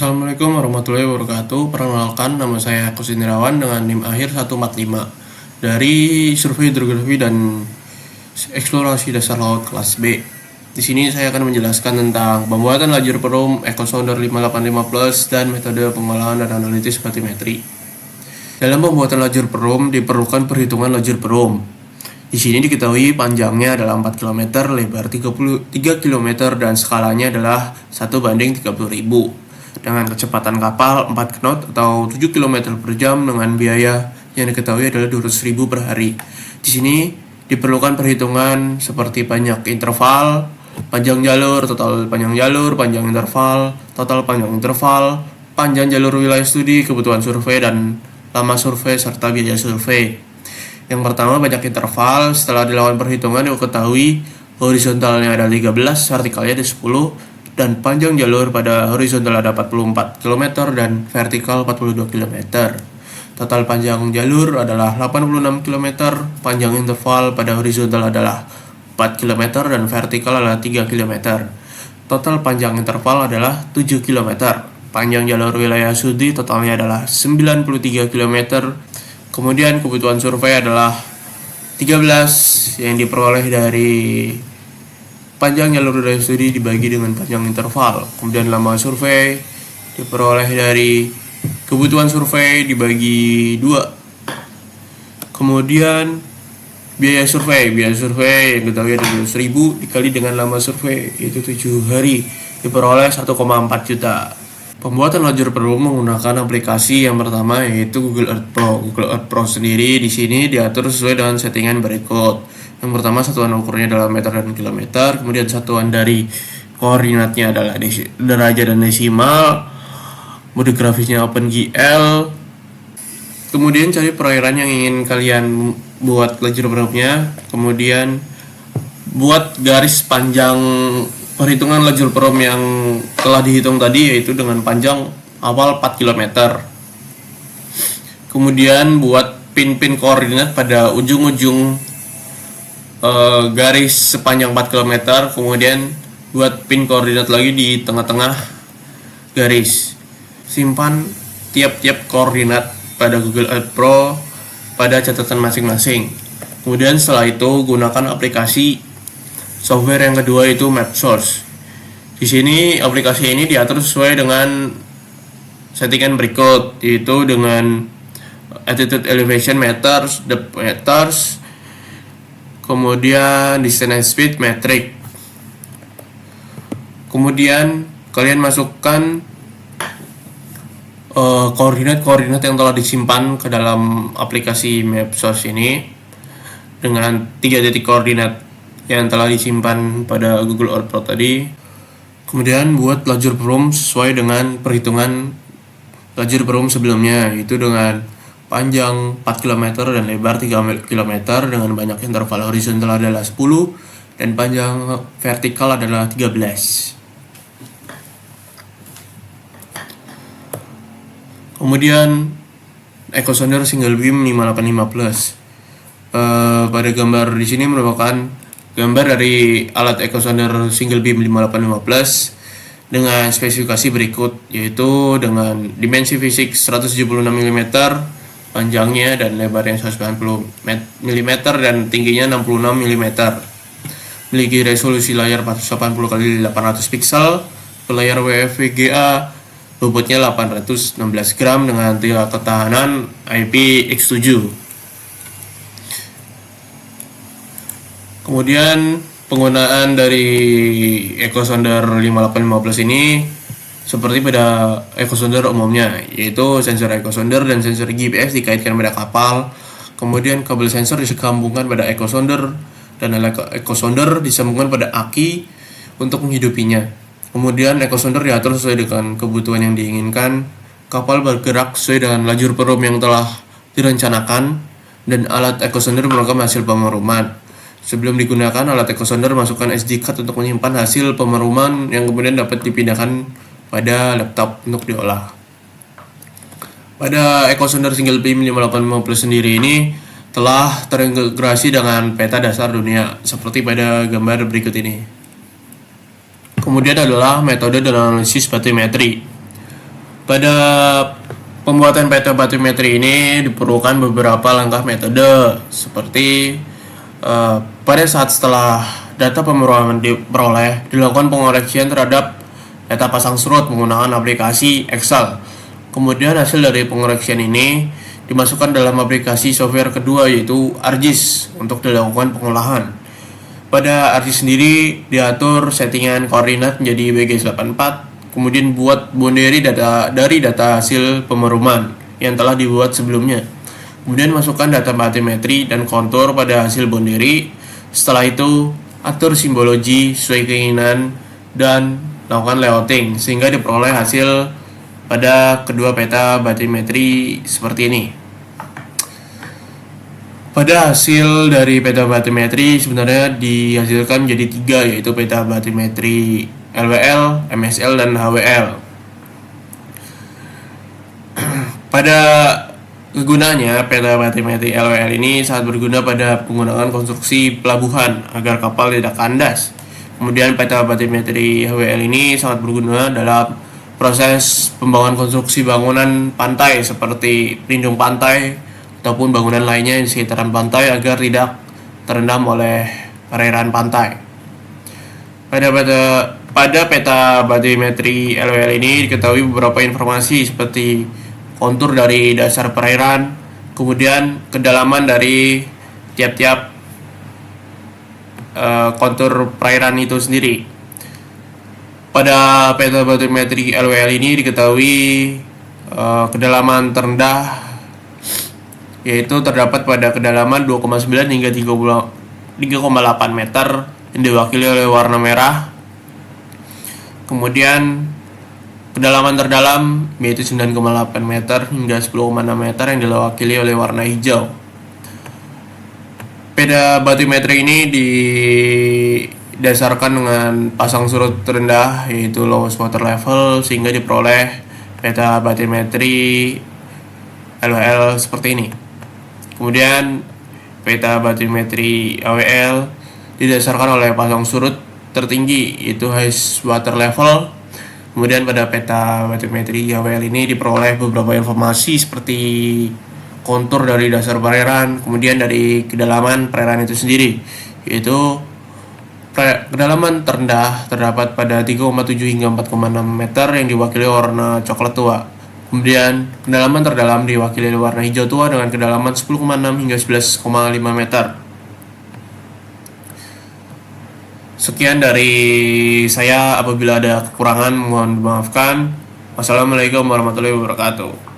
Assalamualaikum warahmatullahi wabarakatuh. Perkenalkan, nama saya Agus Indirawan dengan NIM akhir 145 dari Survei Hidrografi dan Eksplorasi Dasar Laut kelas B. Di sini saya akan menjelaskan tentang pembuatan lajur perum, EcoSounder 585 Plus, dan metode pengolahan dan analisis batimetri. Dalam pembuatan lajur perum diperlukan perhitungan lajur perum. Di sini diketahui panjangnya adalah 4 km, lebar 33 km, dan skalanya adalah 1:30.000. Dengan kecepatan kapal 4 knot atau 7 km per jam dengan biaya yang diketahui adalah 200.000 per hari. Di sini diperlukan perhitungan seperti banyak interval, panjang jalur, total panjang jalur, panjang interval, total panjang interval, panjang jalur wilayah studi, kebutuhan survei, dan lama survei serta biaya survei. Yang pertama, banyak interval. Setelah dilakukan perhitungan diketahui horizontalnya ada 13, vertikalnya ada 10, dan panjang jalur pada horizontal ada 44 km dan vertikal 42 km. Total panjang jalur adalah 86 km, panjang interval pada horizontal adalah 4 km dan vertikal adalah 3 km. Total panjang interval adalah 7 km. Panjang jalur wilayah studi totalnya adalah 93 km. Kemudian kebutuhan survei adalah 13 yang diperoleh dari panjang jalur wilayah studi dibagi dengan panjang interval. Kemudian lama survei diperoleh dari kebutuhan survei dibagi 2. Kemudian biaya survei yang diketahui ada 200.000 dikali dengan lama survei yaitu 7 hari diperoleh 1,4 juta. Pembuatan lajur perum menggunakan aplikasi yang pertama yaitu Google Earth Pro. Google Earth Pro sendiri di sini diatur sesuai dengan settingan berikut. Yang pertama, satuan ukurnya adalah meter dan kilometer. Kemudian satuan dari koordinatnya adalah derajat dan desimal. Mode grafisnya OpenGL. Kemudian cari perairan yang ingin kalian buat lajur perumnya. Kemudian buat garis panjang perhitungan lajur perum yang telah dihitung tadi, yaitu dengan panjang awal 4 km. Kemudian buat pin-pin koordinat pada ujung-ujung garis sepanjang 4 km. Kemudian buat pin koordinat lagi di tengah-tengah garis. Simpan tiap-tiap koordinat pada Google Earth Pro pada catatan masing-masing. Kemudian setelah itu gunakan aplikasi software yang kedua yaitu MapSource. Di sini aplikasi ini diatur sesuai dengan settingan berikut, yaitu dengan altitude elevation meters, depth meters, kemudian distance and speed metric. Kemudian kalian masukkan koordinat-koordinat yang telah disimpan ke dalam aplikasi MapSource ini dengan 3 titik koordinat yang telah disimpan pada Google Earth Pro tadi. Kemudian buat lajur perum sesuai dengan perhitungan lajur perum sebelumnya, yaitu dengan panjang 4 km dan lebar 3 km dengan banyak interval horizontal adalah 10 dan panjang vertikal adalah 13. Kemudian EcoSounder Single Beam 585 Plus. Pada gambar di sini merupakan gambar dari alat EcoSounder Single Beam 585 Plus dengan spesifikasi berikut, yaitu dengan dimensi fisik 176 mm, panjangnya dan lebarnya 190 mm dan tingginya 66 mm. Memiliki resolusi layar 480 x 800 pixel, layar WFVGA, bobotnya 816 gram dengan tingkat ketahanan IPX7. Kemudian penggunaan dari EcoSounder 585 Plus ini seperti pada EcoSounder umumnya, yaitu sensor EcoSounder dan sensor GPS dikaitkan pada kapal. Kemudian kabel sensor disambungkan pada EcoSounder dan EcoSounder disambungkan pada aki untuk menghidupinya. Kemudian EcoSounder diatur sesuai dengan kebutuhan yang diinginkan. Kapal bergerak sesuai dengan lajur perum yang telah direncanakan dan alat EcoSounder merupakan hasil pemeruman. Sebelum digunakan alat EcoSounder, masukkan SD card untuk menyimpan hasil pemeruman yang kemudian dapat dipindahkan pada laptop untuk diolah. Pada EcoSounder Single Beam 585 Plus sendiri ini telah terintegrasi dengan peta dasar dunia seperti pada gambar berikut ini. Kemudian adalah metode dan analisis batimetri. Pada pembuatan peta batimetri ini diperlukan beberapa langkah metode seperti pada saat setelah data pemerorangan diperoleh, dilakukan pengoreksian terhadap data pasang surut menggunakan aplikasi Excel. Kemudian hasil dari pengoreksian ini dimasukkan dalam aplikasi software kedua yaitu ArcGIS untuk dilakukan pengolahan. Pada ArcGIS sendiri diatur settingan koordinat menjadi BG84, kemudian buat boundary dari data hasil pemeruman yang telah dibuat sebelumnya. Kemudian masukkan data batimetri dan kontur pada hasil boundary. Setelah itu atur simbologi sesuai keinginan dan lakukan layouting sehingga diperoleh hasil pada kedua peta batimetri seperti ini. Pada hasil dari peta batimetri sebenarnya dihasilkan menjadi 3, yaitu peta batimetri LWL, MSL, dan HWL. Pada kegunaannya, peta batimetri LWL ini sangat berguna pada penggunaan konstruksi pelabuhan agar kapal tidak kandas. Kemudian peta batimetri HWL ini sangat berguna dalam proses pembangunan konstruksi bangunan pantai seperti pelindung pantai ataupun bangunan lainnya di sekitaran pantai agar tidak terendam oleh perairan pantai. Pada peta batimetri LWL ini diketahui beberapa informasi seperti kontur dari dasar perairan, kemudian kedalaman dari tiap-tiap kontur perairan itu sendiri. Pada peta batimetri LWL ini diketahui kedalaman terendah yaitu terdapat pada kedalaman 2,9 hingga 3,8 meter yang diwakili oleh warna merah. Kemudian kedalaman terdalam yaitu 9,8 meter hingga 10,6 meter yang diwakili oleh warna hijau. Peta batimetri ini didasarkan dengan pasang surut terendah yaitu lowest water level sehingga diperoleh peta batimetri LWL seperti ini. Kemudian peta batimetri AWL didasarkan oleh pasang surut tertinggi yaitu highest water level. Kemudian pada peta batimetri AWL ini diperoleh beberapa informasi seperti kontur dari dasar perairan, kemudian dari kedalaman perairan itu sendiri, yaitu kedalaman terendah terdapat pada 3,7 hingga 4,6 meter yang diwakili warna coklat tua. Kemudian kedalaman terdalam diwakili warna hijau tua dengan kedalaman 10,6 hingga 11,5 meter. Sekian dari saya, apabila ada kekurangan mohon dimaafkan. Wassalamualaikum warahmatullahi wabarakatuh.